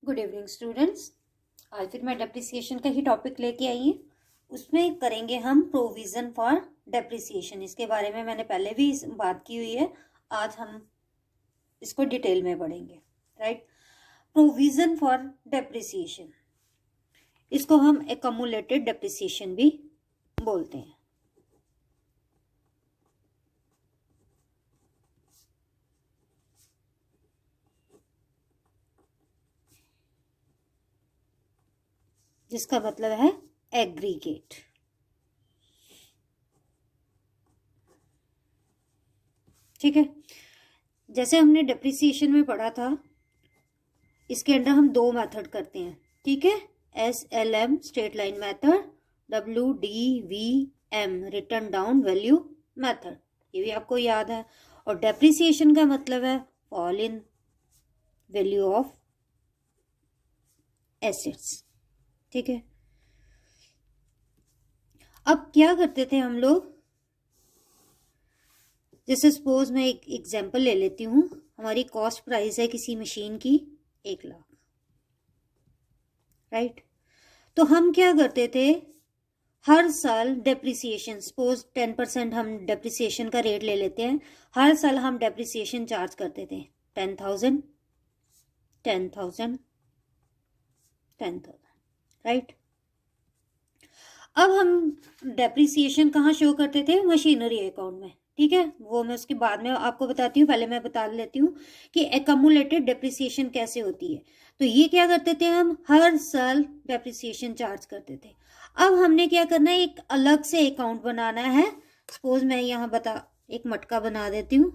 Good evening students. आज फिर मैं डेप्रिसिएशन का ही टॉपिक लेके आई हूँ। उसमें करेंगे हम प्रोविजन फॉर डेप्रिसिएशन। इसके बारे में मैंने पहले भी बात की हुई है, आज हम इसको डिटेल में पढ़ेंगे। राइट, प्रोविजन फॉर डेप्रिसिएशन, इसको हम एक्यूमुलेटेड डेप्रिसिएशन भी बोलते हैं। जिसका मतलब है एग्रीगेट। ठीक है, जैसे हमने डेप्रिसिएशन में पढ़ा था, इसके अंदर हम दो मेथड करते हैं। ठीक है, SLM straight line method, WDVM return down value method, ये भी आपको याद है। और डेप्रिसिएशन का मतलब है fall in value of assets. ठीक है, अब क्या करते थे हम लोग, जैसे सपोज मैं एक एग्जांपल ले लेती हूँ। हमारी कॉस्ट प्राइस है किसी मशीन की 1 लाख। राइट, तो हम क्या करते थे, हर साल डेप्रिसिएशन, सपोज 10% हम डेप्रिसिएशन का रेट ले लेते हैं। हर साल हम डेप्रिसिएशन चार्ज करते थे 10,000 10,000 10,000। राइट, अब हम डेप्रिसिएशन कहाँ शो करते थे, मशीनरी अकाउंट में। ठीक है, वो मैं उसके बाद में आपको बताती हूँ, पहले मैं बता लेती हूँ कि एक्यूमुलेटेड डेप्रिसिएशन कैसे होती है। तो ये क्या करते थे, हम हर साल डेप्रिसिएशन चार्ज करते थे। अब हमने क्या करना है, एक अलग से अकाउंट बनाना है। सपोज मैं यहाँ एक मटका बना देती हूँ,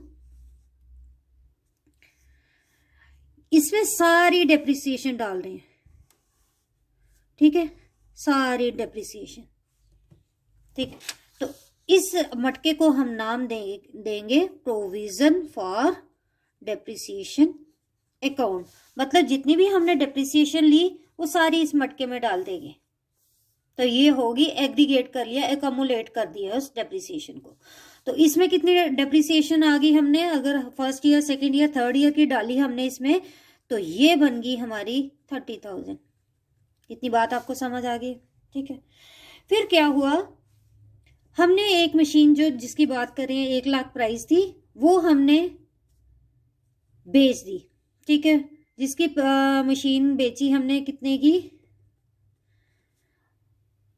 इसमें सारी डेप्रिसिएशन डाल रहे हैं। ठीक है, सारी डेप्रिसिएशन। ठीक, तो इस मटके को हम नाम देंगे प्रोविजन फॉर डेप्रिसिएशन अकाउंट। मतलब जितनी भी हमने डेप्रिसिएशन ली वो सारी इस मटके में डाल देंगे। तो ये होगी, एग्रीगेट कर लिया, एक्यूमुलेट कर दिया उस डेप्रिसिएशन को। तो इसमें कितनी डेप्रिसिएशन आ गई हमने, अगर first year, second year, third year की डाली हमने इसमें, तो ये बन गई हमारी 30,000। इतनी बात आपको समझ आ गई। ठीक है, फिर क्या हुआ, हमने एक मशीन जो जिसकी बात कर रहे हैं 1 लाख प्राइस थी, वो हमने बेच दी। ठीक है, जिसकी मशीन बेची हमने कितने की,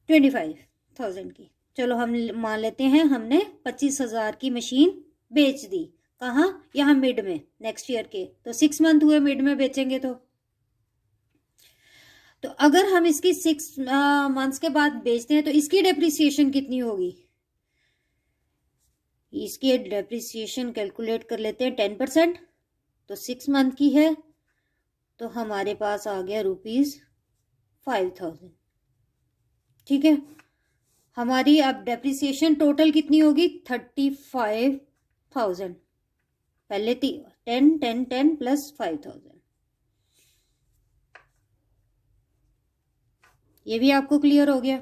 25,000 की। चलो हम मान लेते हैं हमने 25,000 की मशीन बेच दी। कहाँ, यहाँ मिड में, नेक्स्ट ईयर के, तो 6 मंथ हुए मिड में बेचेंगे। तो अगर हम इसकी 6 मंथ्स के बाद बेचते हैं तो इसकी डेप्रिसिएशन कितनी होगी, इसकी डेप्रिसिएशन कैलकुलेट कर लेते हैं 10%। तो 6 मंथ की है, तो हमारे पास आ गया ₹5,000। ठीक है, हमारी अब डेप्रिसिएशन टोटल कितनी होगी, 35,000। पहले 10 10 10 प्लस 5,000। ये भी आपको क्लियर हो गया।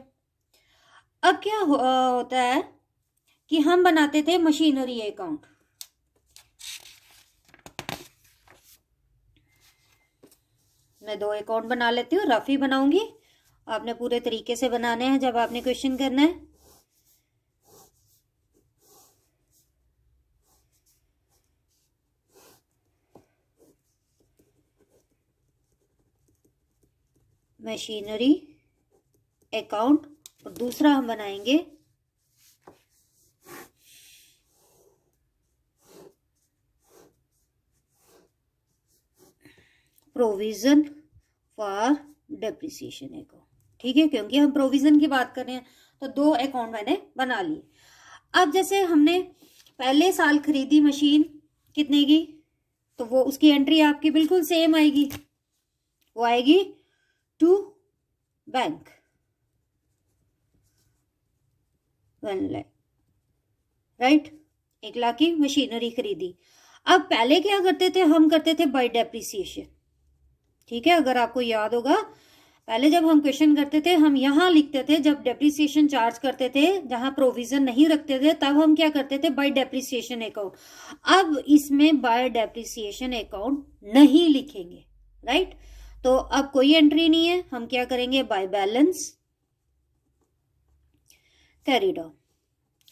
अब क्या होता है कि हम बनाते थे मशीनरी अकाउंट। मैं 2 अकाउंट बना लेती हूँ, रफ ही बनाऊंगी, आपने पूरे तरीके से बनाने हैं जब आपने क्वेश्चन करना है। मशीनरी अकाउंट, और दूसरा हम बनाएंगे प्रोविजन फॉर डेप्रिसिएशन अकाउंट। ठीक है, क्योंकि हम प्रोविजन की बात कर रहे हैं, तो 2 अकाउंट मैंने बना लिए। अब जैसे हमने पहले साल खरीदी मशीन कितने की, तो वो उसकी एंट्री आपकी बिल्कुल सेम आएगी, वो आएगी to bank 1 lakh. Right, 1 lakh की मशीनरी खरीदी। अब पहले क्या करते थे, हम करते थे बाय डेप्रिसिएशन। ठीक है, अगर आपको याद होगा, पहले जब हम क्वेश्चन करते थे, हम यहां लिखते थे, जब डेप्रिसिएशन चार्ज करते थे, जहां प्रोविजन नहीं रखते थे, तब हम क्या करते थे, बाय डेप्रिसिएशन अकाउंट। अब इसमें बाय डेप्रिसिएशन अकाउंट नहीं लिखेंगे। राइट, तो अब कोई एंट्री नहीं है, हम क्या करेंगे, बाय बैलेंस कैरी डाउन।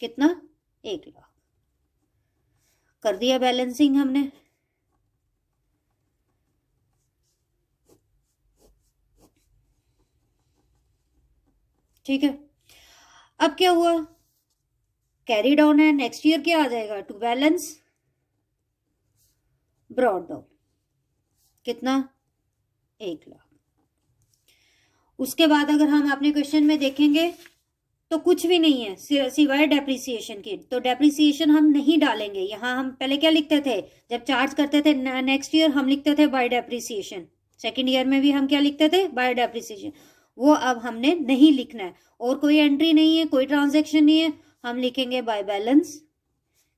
कितना, 1,00,000 कर दिया बैलेंसिंग हमने। ठीक है, अब क्या हुआ, कैरी डाउन है, नेक्स्ट ईयर क्या आ जाएगा, टू बैलेंस ब्रॉड डाउन। कितना, 1,00,000। उसके बाद अगर हम अपने क्वेश्चन में देखेंगे तो कुछ भी नहीं है सिवाय डेप्रिसिएशन के। तो डेप्रिसिएशन हम नहीं डालेंगे यहाँ। हम पहले क्या लिखते थे, जब चार्ज करते थे नेक्स्ट ईयर, हम लिखते थे बाय डेप्रिसिएशन। सेकेंड ईयर में भी हम क्या लिखते थे, बाय डेप्रिसिएशन। वो अब हमने नहीं लिखना है, और कोई एंट्री नहीं है, कोई ट्रांजेक्शन नहीं है, हम लिखेंगे बाय बैलेंस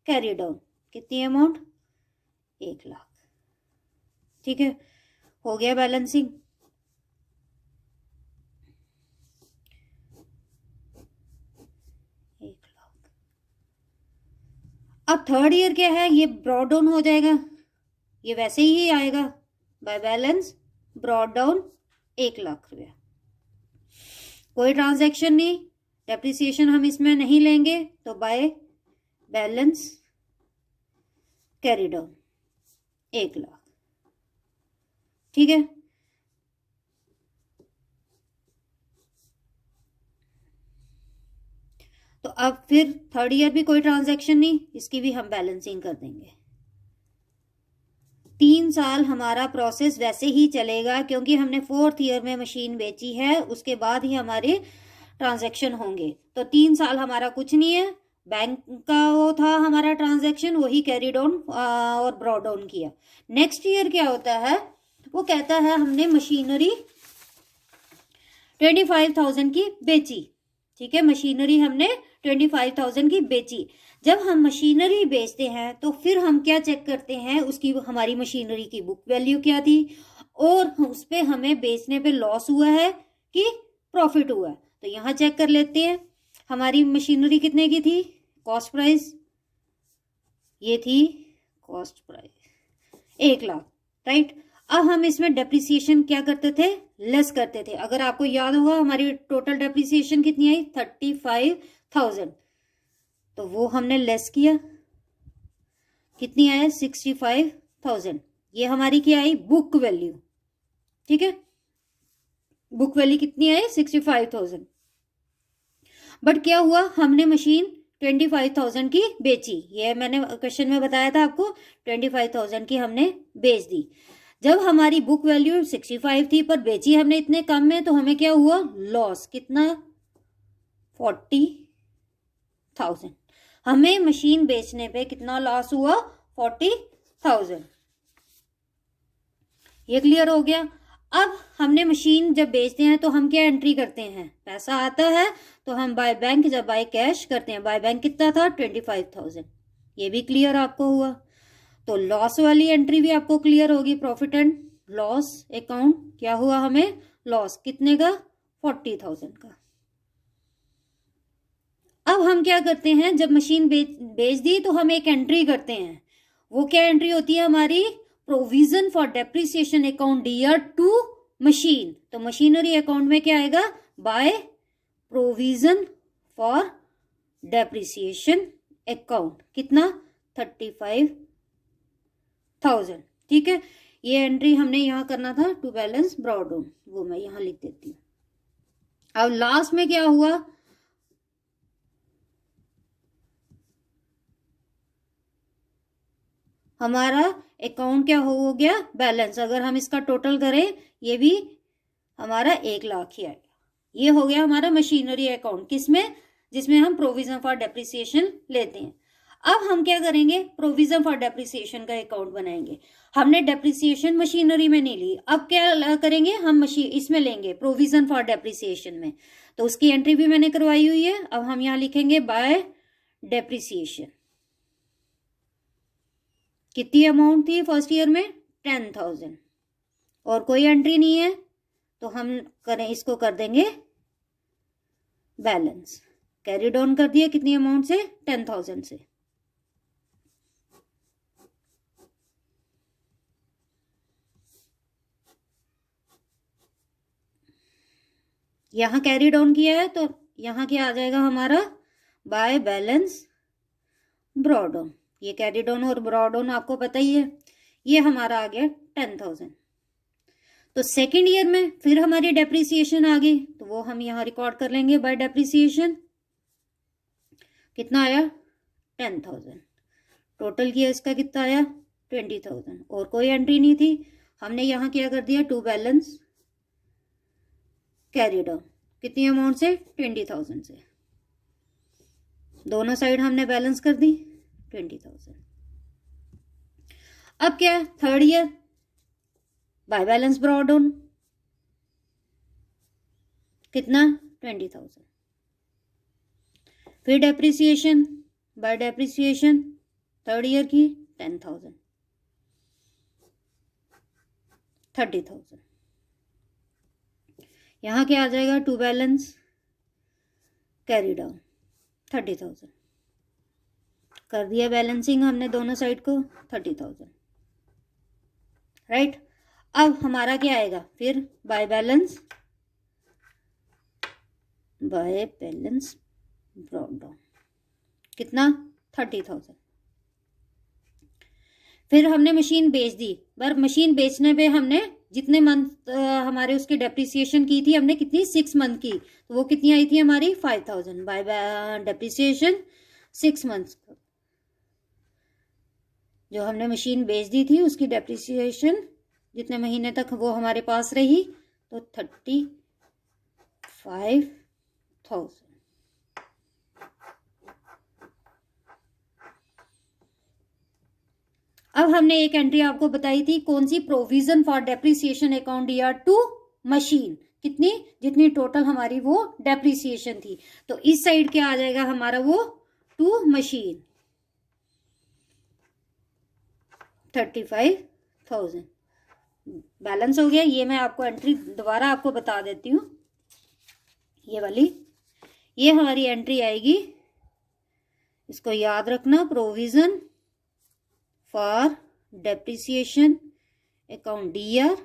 कैरी डाउन। कितनी अमाउंट, 1,00,000। ठीक है, हो गया बैलेंसिंग। अब थर्ड ईयर क्या है, ये ब्रॉड डाउन हो जाएगा, ये वैसे ही आएगा, बाय बैलेंस ब्रॉड डाउन 1,00,000 रुपया। कोई ट्रांजैक्शन नहीं, डेप्रिसिएशन हम इसमें नहीं लेंगे, तो बाय बैलेंस कैरी डाउन 1,00,000। ठीक है, तो अब फिर थर्ड ईयर भी कोई ट्रांजैक्शन नहीं, इसकी भी हम बैलेंसिंग कर देंगे। 3 साल हमारा प्रोसेस वैसे ही चलेगा, क्योंकि हमने फोर्थ ईयर में मशीन बेची है, उसके बाद ही हमारे ट्रांजैक्शन होंगे। तो 3 साल हमारा कुछ नहीं है, बैंक का वो था हमारा ट्रांजैक्शन, वही कैरी डाउन और ब्रॉड डाउन किया। नेक्स्ट ईयर क्या होता है, वो कहता है हमने मशीनरी 25,000 की बेची। ठीक है, मशीनरी हमने 25,000 की बेची। जब हम मशीनरी बेचते हैं तो फिर हम क्या चेक करते हैं, उसकी हमारी मशीनरी की बुक वैल्यू क्या थी, और उस पे हमें बेचने पे लॉस हुआ है कि प्रॉफिट हुआ है। तो यहाँ चेक कर लेते हैं, हमारी मशीनरी कितने की थी, कॉस्ट प्राइस ये थी, कॉस्ट प्राइस 1,00,000, राइट। अब हम इसमें डेप्रिसिएशन क्या करते थे, लेस करते थे। अगर आपको याद होगा हमारी टोटल डेप्रिसिएशन कितनी आई, 35,000, तो वो हमने लेस किया, कितनी आया, 65,000। ये हमारी क्या आई, बुक वैल्यू। ठीक है, बुक वैल्यू कितनी आई, 65,000। बट क्या हुआ, हमने मशीन 25,000 की बेची, ये मैंने क्वेश्चन में बताया था आपको, 25,000 की हमने बेच दी। जब हमारी बुक वैल्यू 65 थी पर बेची हमने इतने कम में, तो हमें क्या हुआ, लॉस। कितना, 40,000। हमें मशीन बेचने पे कितना लॉस हुआ, 40,000। ये क्लियर हो गया। अब हमने मशीन जब बेचते हैं तो हम क्या एंट्री करते हैं, पैसा आता है तो हम बाय बैंक, जब बाय कैश करते हैं, बाय बैंक कितना था, 25,000। ये भी क्लियर आपको हुआ। तो लॉस वाली एंट्री भी आपको क्लियर होगी, प्रॉफिट एंड लॉस अकाउंट क्या हुआ, हमें लॉस कितने का, 40,000 का। अब हम क्या करते हैं, जब मशीन बेच दी तो हम एक एंट्री करते हैं। वो क्या एंट्री होती है हमारी, provision for depreciation account year to machine. तो मशीनरी अकाउंट में क्या आएगा, by provision for depreciation account, कितना, 35,000। ठीक है, ये एंट्री हमने यहां करना था, टू बैलेंस ब्रॉड डाउन, वो मैं यहां लिख देती हूँ। अब लास्ट में क्या हुआ, हमारा अकाउंट क्या हो गया, बैलेंस। अगर हम इसका टोटल करें, ये भी हमारा 1,00,000 ही आएगा। ये हो गया हमारा मशीनरी अकाउंट, किसमें, जिसमें हम प्रोविजन फॉर डेप्रिसिएशन लेते हैं। अब हम क्या करेंगे, प्रोविजन फॉर डेप्रिसिएशन का अकाउंट बनाएंगे। हमने डेप्रिसिएशन मशीनरी में नहीं ली, अब क्या करेंगे, हम इसमें लेंगे, प्रोविजन फॉर डेप्रिसिएशन में। तो उसकी एंट्री भी मैंने करवाई हुई है। अब हम यहाँ लिखेंगे बाय डेप्रिसिएशन। कितनी अमाउंट थी फर्स्ट ईयर में, 10,000, और कोई एंट्री नहीं है, तो हम करें, इसको कर देंगे बैलेंस, कैरी डाउन कर दिया, कितनी अमाउंट से, 10,000 से। यहाँ कैरी डाउन किया है तो यहाँ क्या आ जाएगा हमारा, बाय बैलेंस ब्रॉड डाउन। ये कैरी डाउन और ब्रॉड डाउन आपको पता ही है। ये हमारा आ गया 10,000। तो सेकेंड ईयर में फिर हमारी डेप्रिसिएशन आ गई, तो वो हम यहाँ रिकॉर्ड कर लेंगे बाय डेप्रिसिएशन। कितना आया 10,000। टोटल किया इसका कितना आया 20,000। और कोई एंट्री नहीं थी, हमने यहाँ क्या कर दिया, टू बैलेंस कैरी डाउन। कितनी अमाउंट से, 20,000 से। दोनों साइड हमने बैलेंस कर दी 20,000। अब क्या, third year by balance brought down कितना 20,000। फिर depreciation bye depreciation third year की 10,000, 30,000। यहाँ क्या आ जाएगा, टू बैलेंस कैरी डाउन 30,000। कर दिया बैलेंसिंग हमने दोनों साइड को 30,000, राइट। अब हमारा क्या आएगा फिर, बाय बैलेंस ब्रॉड डाउन कितना 30,000। फिर हमने मशीन बेच दी, पर मशीन बेचने पे हमने जितने मंथ हमारे उसकी डेप्रिसिएशन की थी हमने, कितनी 6 मंथ की, तो वो कितनी आई थी हमारी 5,000 बाय डेप्रिसिएशन 6 मंथ्स। जो हमने मशीन बेच दी थी उसकी डेप्रिसिएशन जितने महीने तक वो हमारे पास रही, तो 35,000। अब हमने एक एंट्री आपको बताई थी, कौन सी, provision for depreciation account year to machine. कितनी, जितनी टोटल हमारी वो डेप्रिसिएशन थी। तो इस साइड क्या आ जाएगा हमारा, वो टू मशीन 35,000 बैलेंस हो गया। ये मैं आपको एंट्री दोबारा आपको बता देती हूँ, ये वाली, ये हमारी एंट्री आएगी, इसको याद रखना, provision for depreciation account year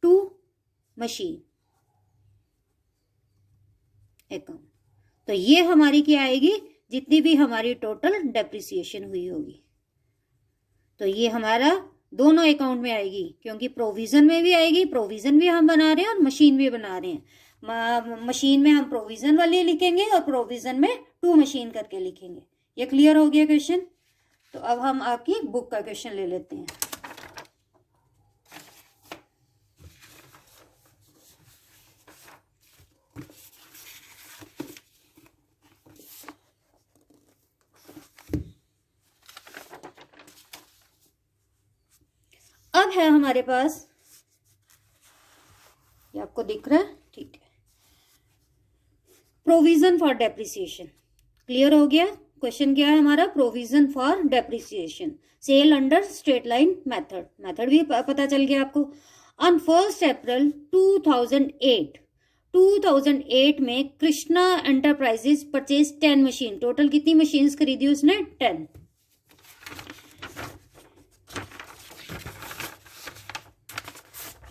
to machine account. तो ये हमारी क्या आएगी, जितनी भी हमारी टोटल डेप्रिसिएशन हुई होगी, तो ये हमारा दोनों अकाउंट में आएगी, क्योंकि प्रोविजन में भी आएगी, प्रोविजन भी हम बना रहे हैं और मशीन भी बना रहे हैं। मशीन में हम प्रोविजन वाले लिखेंगे और प्रोविजन में टू मशीन करके लिखेंगे। ये क्लियर हो गया क्वेश्चन। तो अब हम आपकी बुक का क्वेश्चन ले लेते हैं। अब है हमारे पास, ये आपको दिख रहा है, ठीक है, प्रोविजन फॉर डेप्रिसिएशन। क्लियर हो गया। क्वेश्चन क्या है हमारा, provision for depreciation, sale under straight line method. Method भी पता चल गया आपको। ऑन 1 अप्रैल 2008 में Krishna enterprises purchase 10 machine. Total कितनी मशीन्स खरीदी उसने, 10।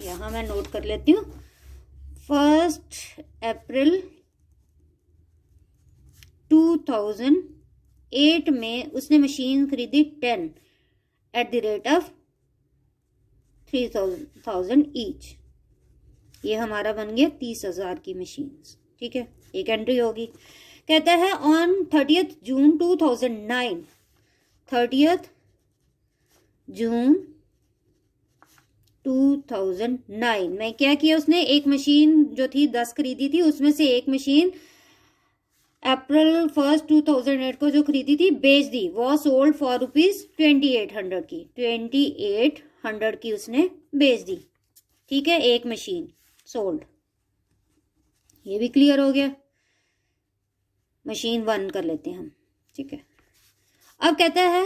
यहां मैं नोट कर लेती हूँ, 1 अप्रैल 2008 में उसने मशीन खरीदी 10 at the rate of 3,000 each. ये हमारा बन गया 30,000 की मशीन। ठीक है, एक एंट्री होगी। कहता है ऑन 30 जून 2009, 30 जून 2009 में क्या किया उसने, एक मशीन जो थी 10 खरीदी थी, उसमें से एक मशीन अप्रैल 1 2008 को जो खरीदी थी बेच दी। वो सोल्ड फॉर ₹2800 की, 2800 की उसने बेच दी। ठीक है, एक मशीन सोल्ड। ये भी क्लियर हो गया। मशीन 1 कर लेते हैं हम। ठीक है, अब कहता है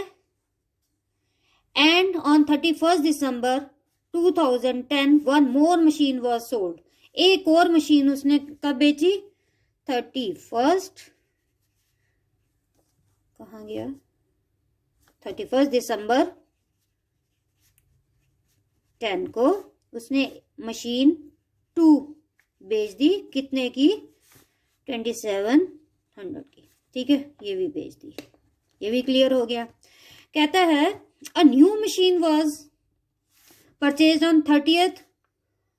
and on 31 December 2010 1 more machine was sold. एक और मशीन उसने कब बेची, 31 कहाँ गया, 31 दिसंबर 10 को उसने मशीन 2 बेच दी, कितने की? 2700 की। ठीक है, ये भी बेच दी, ये भी क्लियर हो गया। कहता है a new machine was purchase on 30th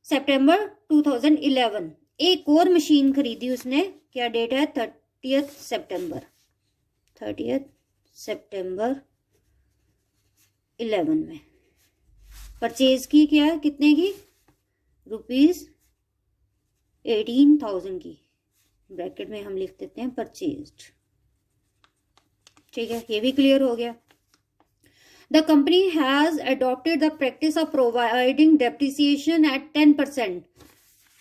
September 2011। एक और मशीन खरीदी उसने, क्या डेट है? 30th September 11 में परचेज की। क्या, कितने की? ₹18,000 की। ब्रैकेट में हम लिख देते हैं परचेज्ड। ठीक है, ये भी क्लियर हो गया। The company has adopted the practice of providing depreciation eight 10%।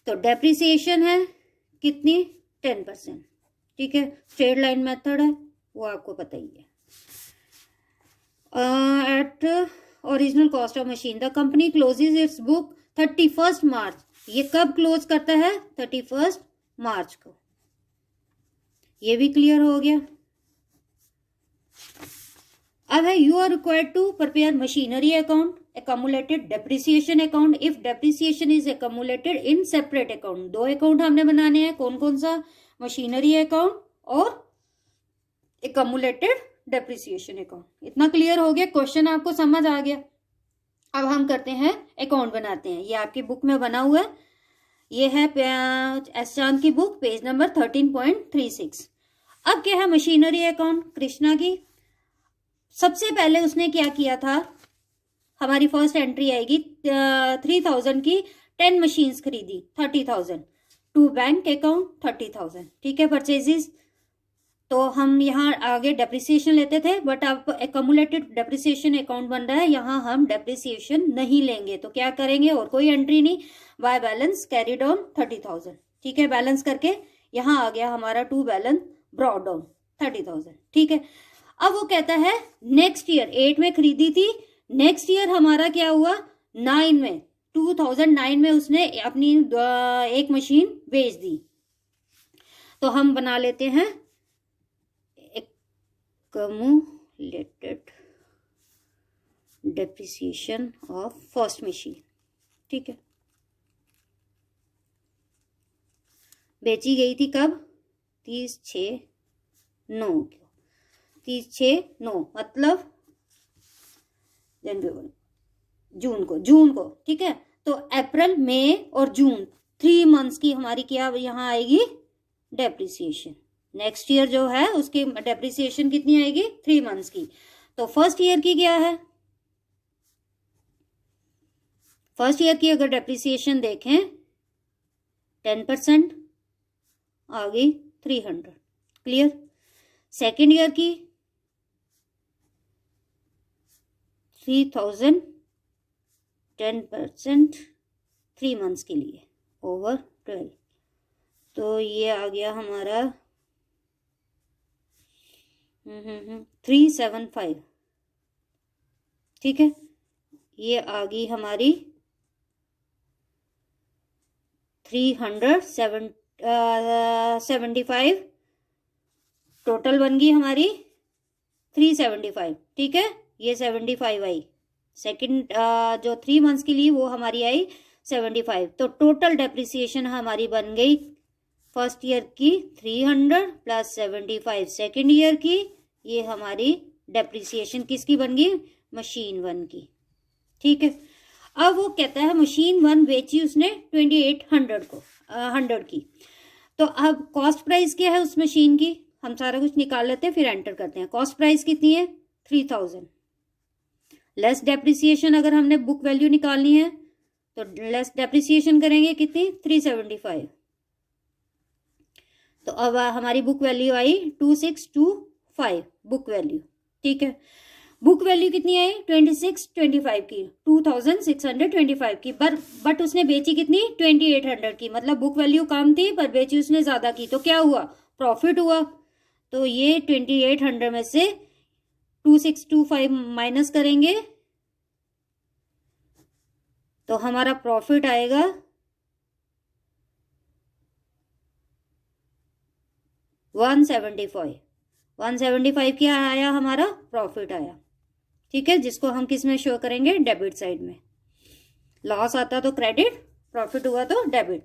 तो डेप्रिसिएशन है कितनी? 10%। ठीक है, स्ट्रेट लाइन मेथड है, वो आपको पता ही है। At original cost of machine the company closes its book 31 March. ये कब क्लोज करता है? 31 मार्च को। ये भी क्लियर हो गया। अब है you are required to prepare machinery account, accumulated depreciation account if depreciation is accumulated in separate account। दो अकाउंट हमने बनाने हैं, कौन कौन सा? मशीनरी अकाउंट और accumulated depreciation account। इतना क्लियर हो गया, क्वेश्चन आपको समझ आ गया। अब हम करते हैं अकाउंट बनाते हैं। ये आपकी बुक में बना हुआ है, ये है एस चांद की बुक, पेज नंबर 13.36। अब क्या है? मशीनरी अकाउंट कृष्णा की। सबसे पहले उसने क्या किया था? हमारी फर्स्ट एंट्री आएगी 3000 की, 10 मशीन्स खरीदी 30,000 टू बैंक अकाउंट 30,000। ठीक है, परचेजेस। तो हम यहाँ आगे डेप्रिसिएशन लेते थे, बट अब एक्यूमुलेटेड डेप्रिसिएशन अकाउंट बन रहा है, यहाँ हम डेप्रिसिएशन नहीं लेंगे। तो क्या करेंगे? और कोई एंट्री नहीं, बाय बैलेंस कैरिड ऑन 30,000। ठीक है, बैलेंस करके यहाँ आ गया हमारा टू बैलेंस ब्रॉड डाउन 30,000। ठीक है, अब वो कहता है नेक्स्ट ईयर 8 में खरीदी थी, नेक्स्ट ईयर हमारा क्या हुआ? 9 में 2009 में उसने अपनी एक मशीन बेच दी। तो हम बना लेते हैं accumulated depreciation of first machine। ठीक है, बेची गई थी कब? 30/6/9 को। 30/6/9 मतलब जून को। ठीक है, तो अप्रैल, मई और जून 3 मंथ्स की हमारी क्या यहाँ आएगी? डेप्रिसिएशन। नेक्स्ट ईयर जो है उसकी डेप्रिसिएशन कितनी आएगी? 3 मंथ्स की। तो फर्स्ट ईयर की क्या है? फर्स्ट ईयर की अगर डेप्रिसिएशन देखें 10% आ गई 300। क्लियर? सेकेंड ईयर की 3000, 10% 3 मंथ्स के लिए ओवर 12। तो ये आ गया हमारा 375। ठीक है, ये आ गई हमारी 375। टोटल बन गई हमारी 375। ठीक है, ये 75 आई। सेकंड जो 3 मंथ्स के लिए वो हमारी आई 75। तो टोटल डेप्रिसिएशन हमारी बन गई फर्स्ट ईयर की 300 प्लस 75 सेकेंड ईयर की। ये हमारी डेप्रिसिएशन किसकी बन गई? मशीन 1 की। ठीक है, अब वो कहता है मशीन 1 बेची उसने 2800 को 100 की। तो अब कॉस्ट प्राइस क्या है उस मशीन की? हम सारा कुछ निकाल लेते हैं फिर एंटर करते हैं। कॉस्ट प्राइस कितनी है? 3000 लेस डेप्रिसिएशन। अगर हमने बुक वैल्यू निकालनी है तो लेस डेप्रिसिएशन करेंगे कितनी? 375। तो अब हमारी बुक वैल्यू आई 2625 बुक वैल्यू। ठीक है, बुक वैल्यू कितनी आई? 2625 की, 2625 की। बट उसने बेची कितनी? 2800 की। मतलब बुक वैल्यू कम थी पर बेची उसने ज्यादा की। तो क्या हुआ? प्रॉफिट हुआ। तो ये 2800 में से 2625 माइनस करेंगे तो हमारा प्रॉफिट आएगा 175। 175 क्या आया? हमारा प्रॉफिट आया। ठीक है, जिसको हम किस में शो करेंगे? डेबिट साइड में। लॉस आता तो क्रेडिट, प्रॉफिट हुआ तो डेबिट।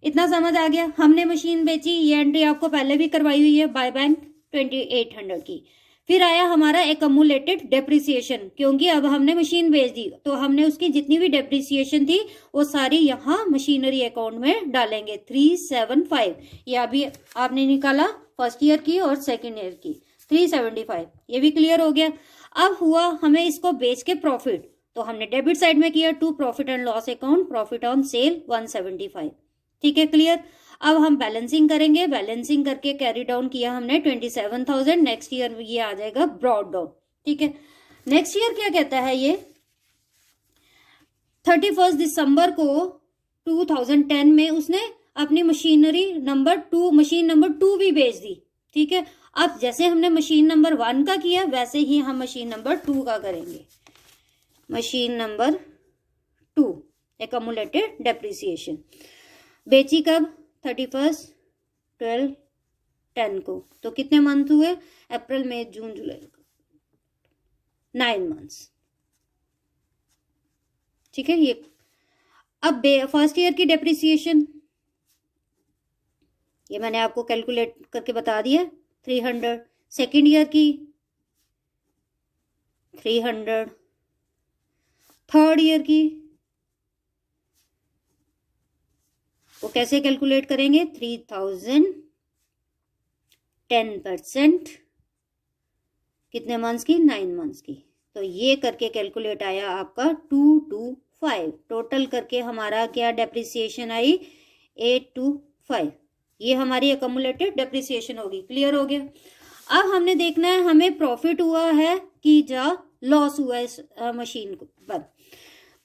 इतना समझ आ गया। हमने मशीन बेची, ये एंट्री आपको पहले भी करवाई हुई है, बाय बैंक 2800 की। फिर आया हमारा एकमुलेटेड डेप्रिसिएशन, क्योंकि अब हमने मशीन बेच दी तो हमने उसकी जितनी भी डेप्रिसिएशन थी वो सारी यहाँ मशीनरी अकाउंट में डालेंगे। 375 ये अभी आपने निकाला फर्स्ट ईयर की और सेकेंड ईयर की 375, ये भी क्लियर हो गया। अब हुआ हमें इसको बेच के प्रॉफिट, तो हमने डेबिट साइड में किया to profit and loss account, profit on sale 175। ठीक है, क्लियर। अब हम बैलेंसिंग करेंगे, बैलेंसिंग करके कैरी डाउन किया हमने 27,000। नेक्स्ट ईयर ये आ जाएगा ब्रॉड डाउन। ठीक है, नेक्स्ट ईयर क्या कहता है ये, 31 दिसंबर को 2010 में उसने अपनी मशीनरी नंबर 2, मशीन नंबर 2 भी बेच दी। ठीक है, अब जैसे हमने मशीन नंबर 1 का किया वैसे ही हम मशीन नंबर 2 का करेंगे। मशीन नंबर 2 एकमुलेटेड डेप्रिसिएशन बेची कब, 31/12/10 को। तो कितने मंथ हुए, अप्रैल मई जून जुलाई, 9 मंथ्स। ठीक है, ये अब फर्स्ट ईयर की डेप्रिसिएशन ये मैंने आपको कैलकुलेट करके बता दिया 300, सेकेंड ईयर की 300, थर्ड ईयर की वो कैसे कैलकुलेट करेंगे, 3000, 10% कितने मंथ्स की, 9 मंथ्स की। तो ये करके कैलकुलेट आया आपका 225। टोटल करके हमारा क्या डेप्रिसिएशन आई, 825। ये हमारी एकमुलेटेड डेप्रिसिएशन होगी। क्लियर हो गया। अब हमने देखना है हमें प्रॉफिट हुआ है कि जा लॉस हुआ है इस मशीन पर।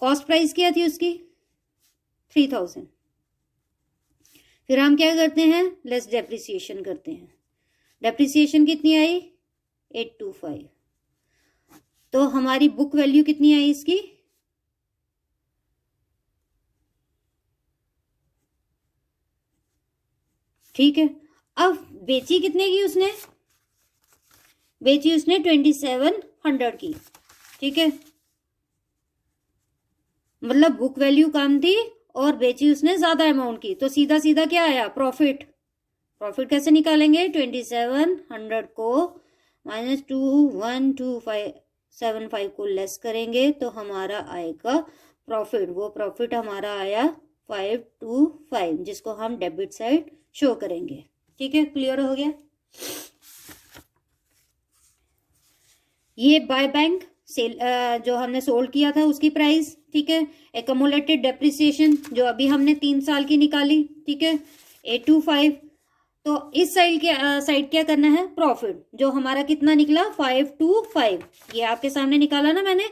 कॉस्ट प्राइस क्या थी उसकी, 3000। फिर हम क्या करते हैं, लेस डेप्रिसिएशन करते हैं। डेप्रिसिएशन कितनी आई, 825। तो हमारी बुक वैल्यू कितनी आई इसकी, ठीक है। अब बेची कितने की उसने, बेची उसने 2700 की। ठीक है, मतलब बुक वैल्यू कम थी और बेची उसने ज्यादा अमाउंट की, तो सीधा सीधा क्या आया, प्रॉफिट। प्रॉफिट कैसे निकालेंगे, 2700 को -212575 को लेस करेंगे तो हमारा आएगा प्रॉफिट। वो प्रॉफिट हमारा आया 525, जिसको हम डेबिट साइड शो करेंगे। ठीक है, क्लियर हो गया। ये बाय बैंक सेल जो हमने सोल्ड किया था उसकी प्राइस। ठीक है, एकमुलेटेड डेप्रिसिएशन जो अभी हमने 3 साल की निकाली। ठीक है, 825। तो इस साइड क्या करना है, प्रॉफिट जो हमारा कितना निकला, 525। ये आपके सामने निकाला ना मैंने,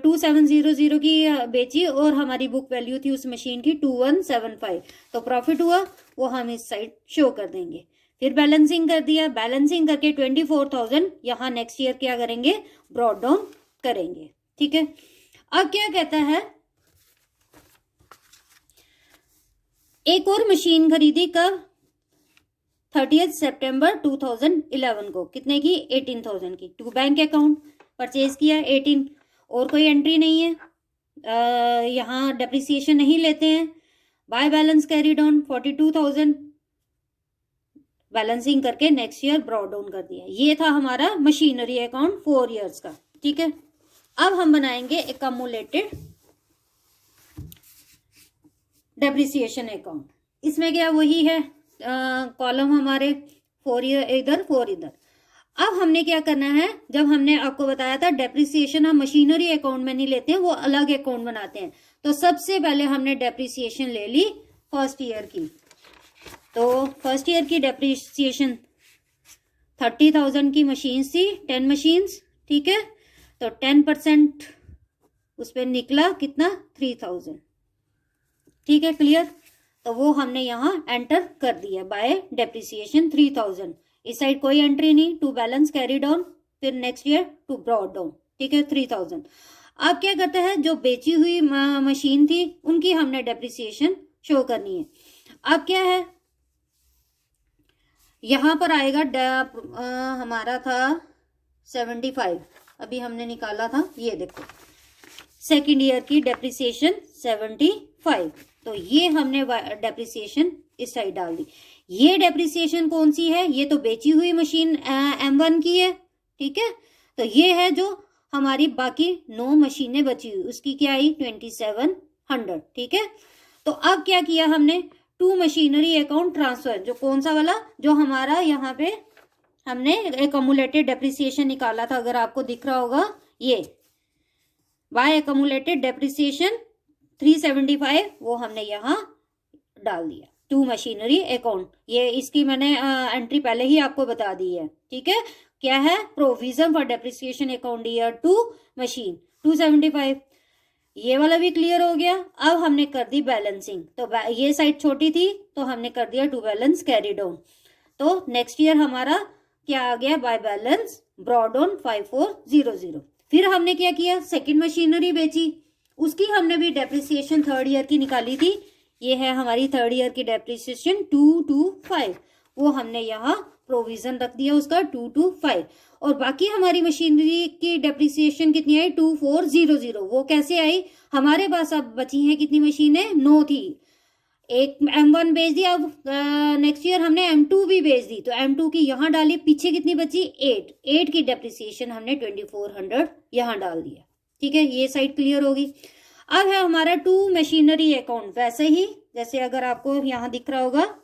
2700 की बेची और हमारी बुक वैल्यू थी उस मशीन की 2175। तो प्रॉफिट हुआ, वो हम इस साइड शो कर देंगे। फिर बैलेंसिंग कर दिया, बैलेंसिंग करके 24,000 यहाँ नेक्स्ट ईयर क्या करेंगे, ब्रॉड डाउन करेंगे। ठीक है, अब क्या कहता है, एक और मशीन खरीदी कब, 30 सितंबर 2011 को। कितने की, 18,000 की। टू बैंक अकाउंट परचेज किया 18, और कोई एंट्री नहीं है, यहाँ डेप्रिसिएशन नहीं लेते हैं। By balance carry down 42,000, balancing करके नेक्स्ट ईयर ब्रॉड डाउन कर दिया। ये था हमारा मशीनरी अकाउंट 4 इयर्स का। ठीक है, अब हम बनाएंगे एकमुलेटेड डेप्रिसिएशन अकाउंट। इसमें क्या वही है, कॉलम हमारे 4 इधर 4 इधर। अब हमने क्या करना है, जब हमने आपको बताया था डेप्रिसिएशन हम मशीनरी अकाउंट में नहीं लेते हैं, वो अलग अकाउंट बनाते हैं। तो सबसे पहले हमने डेप्रिसिएशन ले ली फर्स्ट ईयर की। तो फर्स्ट ईयर की डेप्रिसिएशन 30,000 की मशीन्स थी, 10 मशीन्स। ठीक है, तो 10% उस पर निकला कितना, 3000। ठीक है, क्लियर। तो वो हमने यहाँ एंटर कर दिया, बाय डेप्रिसिएशन 3000। इस साइड कोई एंट्री नहीं, टू बैलेंस कैरी डाउन, फिर next year to brought down. ठीक है, 3000। अब क्या करते हैं, जो बेची हुई मशीन थी उनकी हमने डेप्रिसिएशन शो करनी है। अब क्या है, यहां पर आएगा हमारा था 75, अभी हमने निकाला था, ये देखो सेकेंड ईयर की डेप्रिसिएशन 75। तो ये हमने डेप्रिसिएशन इस साइड डाल दी। ये डेप्रिसिएशन कौन सी है, ये तो बेची हुई मशीन M1 की है, ठीक है। तो ये है जो हमारी बाकी 9 मशीनें बची हुई, उसकी क्या आई 2700, ठीक है। तो अब क्या किया हमने, टू मशीनरी अकाउंट ट्रांसफर, जो कौन सा वाला, जो हमारा यहाँ पे हमने एकमुलेटेड डेप्रिसिएशन निकाला था, अगर आपको दिख रहा होगा, ये बाय एकमुलेटेड डेप्रिसिएशन 375, वो हमने यहाँ डाल दिया टू मशीनरी अकाउंट। ये इसकी मैंने एंट्री पहले ही आपको बता दी है, ठीक है। क्या है, provision for depreciation account year to machine 275, ये वाला भी क्लियर हो गया। अब हमने कर दी बैलेंसिंग, तो ये साइड छोटी थी तो हमने कर दिया टू बैलेंस कैरी डाउन। तो नेक्स्ट ईयर हमारा क्या आ गया, बाय बैलेंस ब्रॉड डाउन 5400। फिर हमने क्या किया, सेकंड मशीनरी बेची, उसकी हमने भी डेप्रिसिएशन थर्ड ईयर की निकाली थी। ये है हमारी थर्ड ईयर की डेप्रिसिएशन 225, वो हमने यहाँ प्रोविजन रख दिया उसका 225। और बाकी हमारी मशीनरी की डेप्रिसिएशन कितनी आई 2400। वो कैसे आई, हमारे पास अब बची हैं कितनी मशीनें, 9 थी, एक M1 बेच दी, अब नेक्स्ट ईयर हमने M2 भी बेच दी, तो M2 की यहाँ डाली, पीछे कितनी बची 8 की डेप्रिसिएशन हमने 2400 यहाँ डाल दिया, ठीक है। ये साइड क्लियर होगी। अब है हमारा टू मशीनरी अकाउंट, वैसे ही जैसे अगर आपको यहाँ दिख रहा होगा,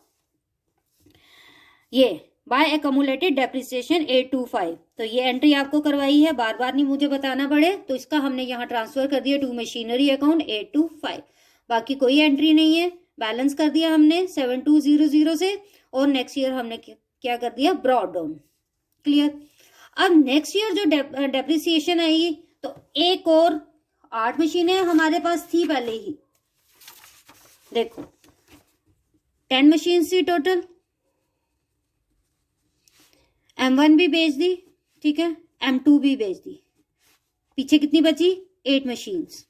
ये बाय एकमुलेटेड डेप्रिसिएशन 825, तो ये एंट्री आपको करवाई है, बार बार नहीं मुझे बताना पड़े, तो इसका हमने यहाँ ट्रांसफर कर दिया टू मशीनरी अकाउंट 825। बाकी कोई एंट्री नहीं है, बैलेंस कर दिया हमने 7200 से, और नेक्स्ट ईयर हमने क्या कर दिया, ब्रॉड डाउन, क्लियर। अब नेक्स्ट ईयर जो डेप्रिसिएशन आएगी, तो एक और 8 मशीनें हमारे पास थी पहले ही, देखो 10 मशीन थी टोटल, M1 भी बेच दी, ठीक है, M2 भी बेच दी, पीछे कितनी बची 8 मशीन्स।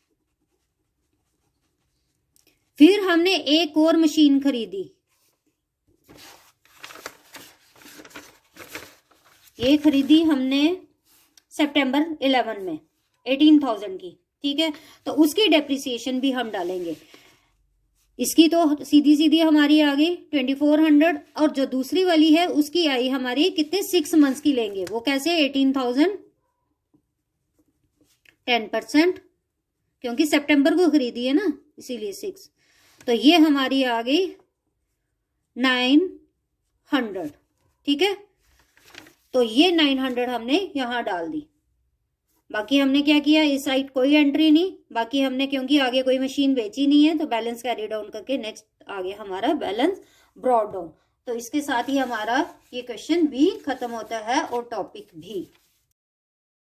फिर हमने एक और मशीन खरीदी, ये खरीदी हमने सितंबर 11 में 18,000 की, ठीक है। तो उसकी डेप्रिसिएशन भी हम डालेंगे, इसकी तो सीधी सीधी हमारी आ गई 2400, और जो दूसरी वाली है उसकी आई हमारी कितने 6 मंथ्स की लेंगे, वो कैसे 18,000 10%, क्योंकि सितंबर को खरीदी है ना, इसीलिए 6, तो ये हमारी आ गई 900, ठीक है। तो ये 900 हमने यहां डाल दी। बाकी हमने क्या किया, इस साइड कोई एंट्री नहीं, बाकी हमने क्योंकि आगे कोई मशीन बेची नहीं है, तो बैलेंस कैरी डाउन करके नेक्स्ट आगे हमारा बैलेंस ब्रॉड डाउन। तो इसके साथ ही हमारा ये क्वेश्चन भी खत्म होता है और टॉपिक भी।